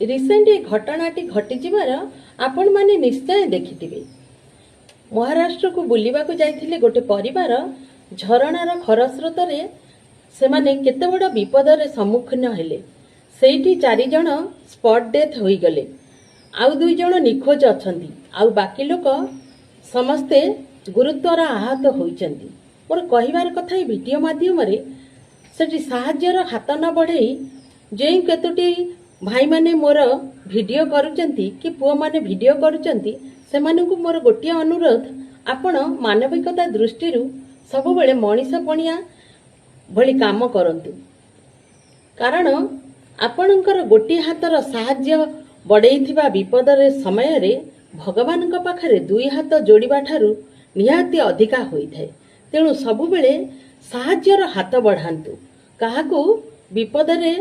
Recent ए घटनाटी घटिଯିबार आपण माने निश्चय देखिथिबे। महाराष्ट्र को बुलिबाकू जाइथिले गोटे परिवार झरणार खरस्रोतरे सेमाने केते बड़ विपदरे सम्मुखीन हेले। सेठी 4 जण स्पॉट डेथ होई गले, आउ 2 जण निखोज अछंती, आउ बाकी लोक समस्ते गुरुतर आहत होइचंती। मोर कहिबार कथा ए वीडियो माध्यम रे सेठी साहाज्यर हाथ न बढ़ई जे केतोटी भाई माने मोर वीडियो करूचंती कि पुओ माने वीडियो करूचंती सेमानकु मोर गोटिया अनुरोध, आपण मानविकता दृष्टि सब बेले मनीष पणिया भली काम करंतु। कारण आपणकर गोटी हाथर साहाज्य बड़ेइथिबा विपदरे समय रे भगवान पाखरे 2 हाथ जोड़िबा ठारू निहाती अधिका होइथाय। तेणु सब बेले साहाज्यर हाथ बढ़ांतु, काहाकू विपदरे